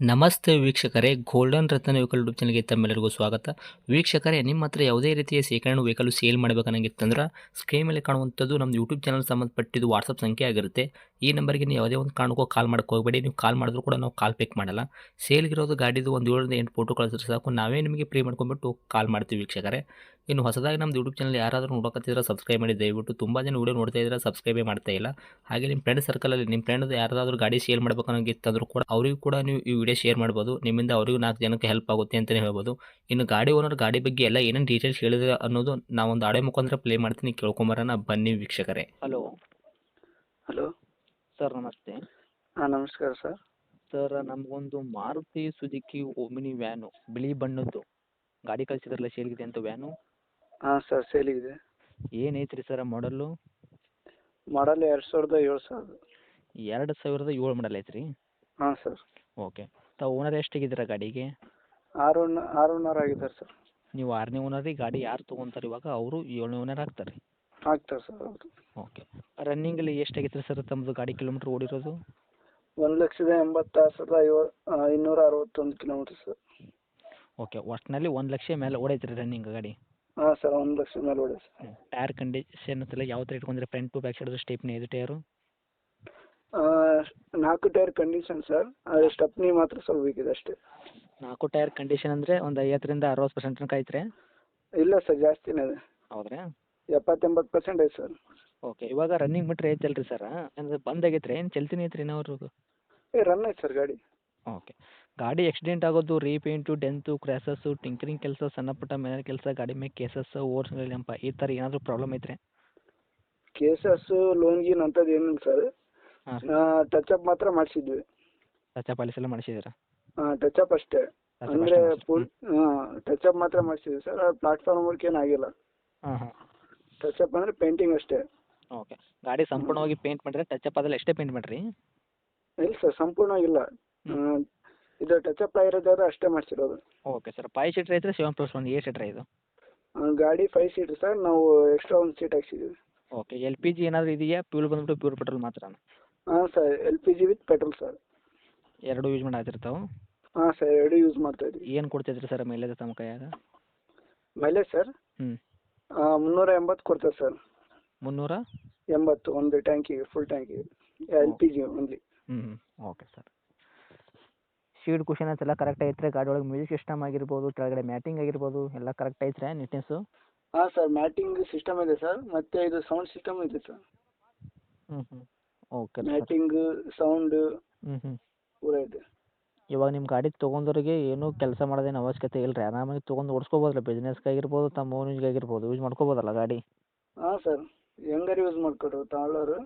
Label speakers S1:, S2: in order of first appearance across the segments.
S1: ನಮಸ್ತೆ ವೀಕ್ಷಕರೇ, ಗೋಲ್ಡನ್ ರತ್ನ vehicle YouTube ಚಾನಲ್ಗೆ ತಮ್ಮೆಲ್ಲರಿಗೂ ಸ್ವಾಗತ. ವೀಕ್ಷಕರೇ, ನಿಮ್ಮ ಹತ್ರ ಯಾವುದೇ ರೀತಿಯ ಶೇಖರಣೆ ವೆಹಿಕಲ್ ಸೇಲ್ ಮಾಡಬೇಕನ್ನಂಗಿತ್ತಂದ್ರೆ ಸ್ಕ್ರೀನ್ ಮೇಲೆ ಕಾಣುವಂಥದ್ದು ನಮ್ಮ ಯೂಟ್ಯೂಬ್ ಚಾನಲ್ ಸಂಬಂಧಪಟ್ಟಿದ್ದು ವಾಟ್ಸಪ್ ಸಂಖ್ಯೆ ಆಗಿರುತ್ತೆ. ಈ ನಂಬರ್ಗೆ ನೀವು ಯಾವುದೇ ಒಂದು ಕಾರಣಕ್ಕೂ ಕಾಲ್ ಮಾಡೋಕೆ ಹೋಗಬೇಡಿ. ನೀವು ಕಾಲ್ ಮಾಡಿದ್ರು ಕೂಡ ನಾವು ಕಾಲ್ ಪಿಕ್ ಮಾಡಲ್ಲ. ಸೇಲ್ಗಿರೋದು ಗಾಡಿದು ಒಂದು 7ರಿಂದ 8 ಫೋಟೋ ಕಳಿಸಿದ್ರೆ ಸಾಕು, ನಾವೇ ನಿಮಗೆ ಪ್ರೀ ಮಾಡ್ಕೊಂಡ್ಬಿಟ್ಟು ಕಾಲ್ ಮಾಡ್ತೀವಿ ವೀಕ್ಷಕರೇ. ಇನ್ನು ಹೊಸದಾಗಿ ನಮ್ಮದು ಯೂಟ್ಯೂಬ್ ಚಾನಲ್ ಯಾರಾದರೂ ನೋಡೋಕತ್ತಿದ್ರೆ ಸಬ್ಸ್ಕ್ರೈಬ್ ಮಾಡಿ ದಯವಿಟ್ಟು. ತುಂಬ ಜನ ವೀಡಿಯೋ ನೋಡ್ತಾ ಇದ್ದಾರೆ, ಸಬ್ಸ್ಕ್ರೈಬೇ ಮಾಡ್ತಾ ಇಲ್ಲ. ಹಾಗೆ ನಿಮ್ಮ ಫ್ರೆಂಡ್ ಸರ್ಕಲಲ್ಲಿ ನಿಮ್ಮ ಫ್ರೆಂಡ್ ಯಾರಾದರೂ ಗಾಡಿ ಸೇಲ್ ಮಾಡಬೇಕನ್ನೋಂಗಿತ್ತಂದ್ರೂ ಕೂಡ ಅವರಿಗೂ ಕೂಡ ನೀವು ಈ ವಿಡಿಯೋ ಶೇರ್ ಮಾಡ್ಬೋದು. ನಿಮ್ಮಿಂದ ಅವರಿಗೂ 4 ಜನಕ್ಕೆ ಹೆಲ್ಪ್ ಆಗುತ್ತೆ ಅಂತಲೇ ಹೇಳ್ಬೋದು. ಇನ್ನು ಗಾಡಿ ಓನರ್ ಗಾಡಿ ಬಗ್ಗೆ ಎಲ್ಲ ಏನೇನು ಡೀಟೇಲ್ಸ್ ಹೇಳಿದ್ರೆ ಅನ್ನೋದು ನಾವೊಂದು ಆಡಿಯೋ ಮುಖಾಂತರ ಪ್ಲೇ ಮಾಡ್ತೀನಿ, ಕೇಳ್ಕೊಂಬರೋಣ ಬನ್ನಿ ವೀಕ್ಷಕರೇ.
S2: Hello
S3: hello.
S2: ಸರ್, ನಮಸ್ತೆ.
S3: ಹಾಂ, ನಮಸ್ಕಾರ ಸರ್.
S2: ಸರ್, ನಮಗೊಂದು ಮಾರುತಿ ಸುಜುಕಿ ಓಮಿನಿ ವ್ಯಾನು ಬಿಳಿ ಬಣ್ಣದ್ದು ಗಾಡಿ ಕಳಿಸಿದ್ರಲ್ಲ, ಸೇಲ್ಗಿದೆ ಅಂತ ವ್ಯಾನು.
S3: ಹಾಂ ಸರ್, ಸೇಲಿಗಿದೆ.
S2: ಏನೈತ್ರಿ sir model?
S3: ಮಾಡಲ್ 2007 ಸರ್.
S2: 2007 ಮಾಡಲ್ ಐತ್ರಿ?
S3: ಹಾಂ ಸರ್.
S2: ಓಕೆ. ತಾವು ಓನರ್ ಎಷ್ಟಾಗಿದ್ದೀರಾ ಗಾಡಿಗೆ?
S3: ಆರು ಓನರ್ ಆಗಿದ್ದಾರೆ ಸರ್.
S2: ನೀವು 6ನೇ ಓನರಿಗೆ. ಗಾಡಿ ಯಾರು ತೊಗೊಂತಾರೆ ಇವಾಗ ಅವರು 7ನೇ ಓನರ್ ಆಗ್ತಾರೆ?
S3: ಆಗ್ತಾರೆ ಸರ್ ಹೌದು.
S2: ಓಕೆ. ರನ್ನಿಂಗಲ್ಲಿ ಎಷ್ಟಾಗೈತ್ರಿ ಸರ್ ತಮ್ಮದು ಗಾಡಿ ಕಿಲೋಮೀಟ್ರ್ ಓಡಿರೋದು?
S3: 1,86,261 kilometre sir.
S2: ಓಕೆ. ಒಟ್ಟಿನಲ್ಲಿ 1 ಲಕ್ಷ ಮೇಲೆ ಓಡೈತ್ರಿ ರನ್ನಿಂಗ್ ಗಾಡಿ?
S3: ಹಾಂ ಸರ್, 1 ಲಕ್ಷ ಮೇಲೆ ಹೊಡೆಯುತ್ತೆ ಸರ್.
S2: ಟೈರ್ ಕಂಡೀಷನ್ ಎಲ್ಲ ಯಾವ ಥರ ಇಟ್ಕೊಂಡ್ರೆ? Front to back side stepney ಐದು ಟೈರು?
S3: 4 tyre condition sir. ಅದು ಸ್ಟೆಪ್ನಿ ಮಾತ್ರ ಸ್ವಲ್ಪ ಬೇಕಿದೆ ಅಷ್ಟೇ.
S2: 4 ಟೈರ್ ಕಂಡೀಷನ್ ಅಂದರೆ ಒಂದು 50ರಿಂದ 60% ತನಕ ಐತ್ರಿ?
S3: ಇಲ್ಲ ಸರ್, ಜಾಸ್ತಿನೇ ಇದೆ.
S2: ಹೌದ್ರಾ?
S3: 70-80% ಐತೆ ಸರ್.
S2: ಓಕೆ. ಇವಾಗ ರನ್ನಿಂಗ್ ಮೀಟ್ರ್ ಐತಲ್ಲ ರೀ ಸರ್, ಅಂದರೆ ಬಂದ್ ಆಗೈತ್ರಿ ಏನು ಚಲ್ತಿನೇ ಐತ್ರಿ ಇನ್ನವ್ರದ್ದು?
S3: ರನ್ ಐತೆ ಸರ್ ಗಾಡಿ.
S2: ಓಕೆ. ಗಾಡಿ ಆಕ್ಸಿಡೆಂಟ್ ಆಗೋದು, ರೀಪೇಂಟು, ಡೆಂತು, ಕ್ರ್ಯಾಸಸ್ಸು, ಟಿಂಕರಿಂಗ್ ಕೆಲಸ, ಸಣ್ಣ ಪುಟ್ಟ ಮನೆ ಕೆಲಸ, ಗಾಡಿ ಮೇಲೆ ಕೇಸಸ್, ಓವರ್ಸ್ ಲೆಂಪ ಈ ಥರ ಏನಾದರೂ ಪ್ರಾಬ್ಲಮ್ ಐತ್ರಿ?
S3: ಕೇಸಸ್ಸು, ಲೋನ್ ಗೀನ್ ಅಂಥದ್ದು ಏನಿಲ್ಲ ಸರ್.
S2: ಹಾಂ.
S3: ಟಚಪ್ ಮಾತ್ರ ಮಾಡಿಸಿದ್ವಿ.
S2: ಟಚ್ ಪಾಲಿಸ್ ಎಲ್ಲ ಮಾಡಿಸಿದ್ದೀರಾ?
S3: ಹಾಂ, ಟಚಪ್ ಅಷ್ಟೇ. ಅಂದರೆ ಫುಲ್ ಟಚಪ್ ಮಾತ್ರ ಮಾಡಿಸಿದ್ವಿ ಸರ್. ಪ್ಲಾಟ್ಫಾರ್ಮ್ ವರ್ಕ್ ಏನಾಗಿಲ್ಲ.
S2: ಹಾಂ ಹಾಂ.
S3: ಟಚಪ್ ಅಂದರೆ ಪೇಂಟಿಂಗ್ ಅಷ್ಟೇ.
S2: ಓಕೆ. ಗಾಡಿ ಸಂಪೂರ್ಣವಾಗಿ ಪೇಂಟ್ ಮಾಡಿದ್ರೆ? ಟಚಪ್ ಆದಲ್ಲಿ ಎಷ್ಟೇ ಪೇಂಟ್ ಮಾಡಿರಿ?
S3: ಇಲ್ಲ ಸರ್, ಸಂಪೂರ್ಣವಾಗಿಲ್ಲ. ಇದು ಟಚಪ್ ಆಗಿರೋದಾದ್ರೆ ಅಷ್ಟೇ ಮಾಡಿಸಿರೋದು.
S2: Okay sir. 5 ಸೀಟ್ರ್ ಐತ್ರಿ 7+1 8 ಸೀಟ್ರ್ ಇದು?
S3: ಗಾಡಿ 5 ಸೀಟ್ ಸರ್. ನಾವು ಎಕ್ಸ್ಟ್ರಾ ಒಂದು ಸೀಟ್ ಹಾಕ್ಸಿದ್ದೀವಿ.
S2: ಓಕೆ. LPG ಏನಾದರೂ ಇದೆಯಾ? ಫ್ಯೂಲ್ ಬಂದ್ಬಿಟ್ಟು ಪ್ಯೂರ್ ಪೆಟ್ರೋಲ್ ಮಾತ್ರ?
S3: ಹಾಂ sir, LPG with petrol sir.
S2: ಎರಡು ಯೂಸ್ ಮಾಡಾತಿರ್ತಾವೆ?
S3: ಹಾಂ ಸರ್, 2 ಯೂಸ್ ಮಾಡ್ತಾ ಇದ್ದೀವಿ.
S2: ಏನು ಕೊಡ್ತೈತ್ರಿ ಸರ್ ಮೈಲೇಜ್ ತಮ್ಮ ಕೈಯಾಗ?
S3: ಮೈಲೇಜ್ ಸರ್ 380 ಕೊಡ್ತೇವೆ ಸರ್.
S2: 380?
S3: ಒಂದು ಟ್ಯಾಂಕಿಗೆ, ಫುಲ್ ಟ್ಯಾಂಕಿಗೆ, LPG only.
S2: Okay sir. Seat cushions ಎಲ್ಲ ಕರೆಕ್ಟ್ ಐತ್ರಿ? ಗಾಡಿ ಒಳಗೆ ಮ್ಯೂಸಿಕ್ ಸಿಸ್ಟಮ್ ಆಗಿರ್ಬೋದು, ಕೆಳಗಡೆ ಮ್ಯಾಟಿಂಗ್ ಆಗಿರ್ಬೋದು, ಎಲ್ಲ ಕರೆಕ್ಟ್ ಐತ್ರಿ ನೀಟ್ನೆಸ್ಸು?
S3: ಹಾಂ ಸರ್, ಮ್ಯಾಟಿಂಗ್ ಸಿಸ್ಟಮ್ ಇದೆ ಸರ್. ಮತ್ತು ಇದು ಸೌಂಡ್ ಸಿಸ್ಟಮ್ ಇದೆ ಸರ್.
S2: ಓಕೆ.
S3: ಮ್ಯಾಟಿಂಗ್, ಸೌಂಡ್ ಪೂರ ಇದೆ.
S2: ಇವಾಗ ನಿಮ್ಮ ಗಾಡಿ ತೊಗೊಂಡವ್ರಿಗೆ ಏನೂ ಕೆಲಸ ಮಾಡೋದೇನು ಅವಶ್ಯಕತೆ ಇಲ್ಲ ರೀ, ಆರಾಮಾಗಿ ತೊಗೊಂಡು ಓಡಿಸ್ಕೋಬೋದಲ್ಲ, ಬಿಸ್ನೆಸ್ಗಾಗಿರ್ಬೋದು, ತಮ್ಮ ಓನ್ ಯೂಸ್ಗಾಗಿರ್ಬೋದು, ಯೂಸ್ ಮಾಡ್ಕೋಬೋದಲ್ಲ ಗಾಡಿ?
S3: ಹಾಂ ಸರ್, ಹೆಂಗಾರು ಯೂಸ್ ಮಾಡ್ಕೊಡ್ರು ತಗೊಳ್ಳೋರು.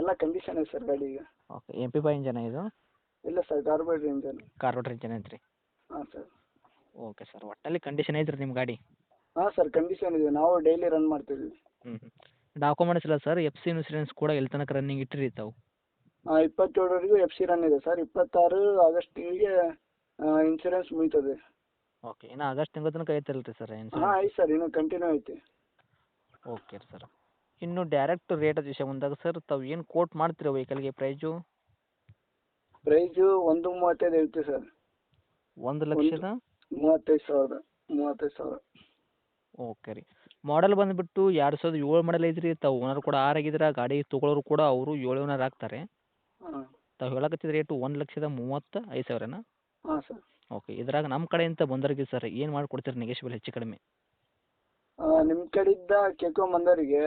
S3: ಎಲ್ಲ ಕಂಡೀಷನ್ ಐತೆ ಸರ್ ಗಾಡಿಗೆ.
S2: ಓಕೆ. MP5 ಇಂಜನ ಇದು?
S3: ಇಲ್ಲ sir, carburettor engine.
S2: Carburettor engine ಐತ್ರಿ?
S3: ಹಾಂ ಸರ್.
S2: Okay sir. ಒಟ್ಟಲ್ಲಿ ಕಂಡೀಷನ್ ಐತ್ರಿ ನಿಮ್ಮ ಗಾಡಿ?
S3: ಹಾಂ ಸರ್, ಕಂಡೀಷನ್ ಇದೆ. ನಾವು ಡೈಲಿ ರನ್ ಮಾಡ್ತೀವಿ.
S2: ಡಾಕ್ಯುಮೆಂಟ್ಸ್ ಇಲ್ಲ ಸರ್? FC ಇನ್ಸೂರೆನ್ಸ್ ಕೂಡ ಎಲ್ಲಿ ತನಕ ರನ್ನಿಂಗ್ ಇಟ್ಟಿರಿ ತಾವು?
S3: 27ವರೆಗೂ FC ರನ್ ಇದೆ ಸರ್. 26 ಆಗಸ್ಟಿಗೆ ಇನ್ಸೂರೆನ್ಸ್ ಮುಗಿತದೆ.
S2: ಓಕೆ. ಇನ್ನು ಆಗಸ್ಟ್ ತಿಂಗಳ ತನಕ ಐತಲ್ಲ ರೀ ಸರ್
S3: ಹಾಂ, ಐತೆ ಸರ್, ಇನ್ನೂ ಕಂಟಿನ್ಯೂ ಐತೆ.
S2: Okay sir. ಇನ್ನು ಡೈರೆಕ್ಟ್ ರೇಟ್ ವಿಷಯ ಬಂದಾಗ ಸರ್, ತಾವು ಏನು ಕೋಟ್ ಮಾಡ್ತೀರಾ ವೆಹಿಕಲ್ಗೆ ಪ್ರೈಸು?
S3: ಪ್ರೈಸು 1.35 ಹೇಳ್ತೀವಿ ಸರ್.
S2: 1,35,000?
S3: 35,000.
S2: ಓಕೆ ರೀ. ಮಾಡಲ್ ಬಂದುಬಿಟ್ಟು 2007 ಮಾಡಲ್ ಐತ್ರಿ. ತಾವು ಓನರ್ ಕೂಡ 6 ಆಗಿದ್ದೀರಾ. ಗಾಡಿ ತೊಗೊಳೋರು ಕೂಡ ಅವರು 7 ಓನರ್ ಆಗ್ತಾರೆ.
S3: ಹಾಂ.
S2: ತಾವು ಹೇಳಕತ್ತಿದ ರೇಟು 1,35,000ನಾ?
S3: ಹಾಂ ಸರ್. ಓಕೆ.
S2: ಇದ್ರಾಗ ನಮ್ಮ ಕಡೆಯಿಂದ ಬಂದವ್ರಿಗೆ ಸರ್ ಏನು ಮಾಡಿಕೊಡ್ತೀರಿ ನೆಗೆಶ್ಬಲ್ ಹೆಚ್ಚು ಕಡಿಮೆ?
S3: ನಿಮ್ಮ ಕಡೆಯಿಂದ ಕೇಳ್ಕೊಂಬಂದವರಿಗೆ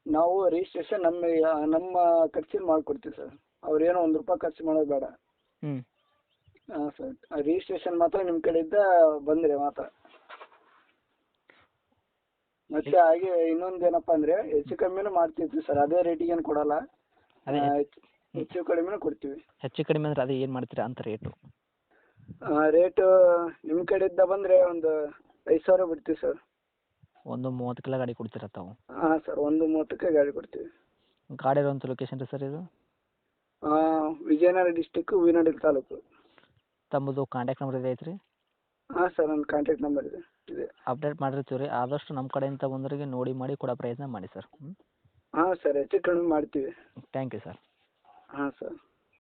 S3: ನಾವು ರಿಜಿಸ್ಟ್ರೇಷನ್ ನಮ್ಮ ಖರ್ಚಿನ ಮಾಡಿಕೊಡ್ತೀವಿ ಸರ್. ಅವ್ರೇನೋ ₹1 ಖರ್ಚು ಮಾಡೋದು ಬೇಡ. ಹಾಂ ಸರ್, ರಿಜಿಸ್ಟ್ರೇಷನ್ ಮಾತ್ರ ನಿಮ್ಮ ಕಡೆಯಿಂದ ಬಂದರೆ ಮಾತ್ರ. ಮತ್ತು ಹಾಗೆ ಇನ್ನೊಂದು ಏನಪ್ಪ ಅಂದರೆ, ಹೆಚ್ಚು ಕಮ್ಮಿನೂ ಮಾಡ್ತಿರ್ತೀವಿ ಸರ್. ಅದೇ ರೇಟಿಗೆ ಏನು ಕೊಡಲ್ಲ, ಹೆಚ್ಚು ಕಡಿಮೆನೂ ಕೊಡ್ತೀವಿ.
S2: ಹೆಚ್ಚು ಕಡಿಮೆ ಅಂದರೆ ಅದೇ ಏನು ಮಾಡ್ತೀರಾ ಅಂತ ರೇಟು?
S3: ರೇಟು ನಿಮ್ಮ ಕಡೆಯಿಂದ ಬಂದರೆ ಒಂದು 5,000 ಬಿಡ್ತೀವಿ ಸರ್.
S2: 1.30 ಗಾಡಿ ಕೊಡ್ತೀರಾ ತಾವು?
S3: ಹಾಂ ಸರ್, 1.30ಕ್ಕೆ ಗಾಡಿ ಕೊಡ್ತೀವಿ.
S2: ಗಾಡಿ ಇರೋಂಥ ಲೊಕೇಶನ್ ರೀ ಸರ್ ಇದು?
S3: ವಿಜಯನಗರ ಡಿಸ್ಟಿಕ್ಕು, ಹೂವಿನಹಡಗಲಿ ತಾಲೂಕು.
S2: ತಮ್ಮದು ಕಾಂಟ್ಯಾಕ್ಟ್ ನಂಬರ್ ಇದೆ ಐತ್ರಿ?
S3: ಹಾಂ ಸರ್, ನನ್ನ ಕಾಂಟ್ಯಾಕ್ಟ್ ನಂಬರ್ ಇದೆ.
S2: ಅಪ್ಡೇಟ್ ಮಾಡಿರ್ತೀವಿ ರೀ. ಆದಷ್ಟು ನಮ್ಮ ಕಡೆಯಿಂದ ಬಂದವರಿಗೆ ನೋಡಿ ಮಾಡಿ ಕೊಡೋ ಪ್ರಯತ್ನ ಮಾಡಿ ಸರ್.
S3: ಹಾಂ ಸರ್, ಹೆಚ್ಚು ಕಡಿಮೆ ಮಾಡ್ತೀವಿ.
S2: Thank you sir.
S3: ಹಾಂ ಸರ್.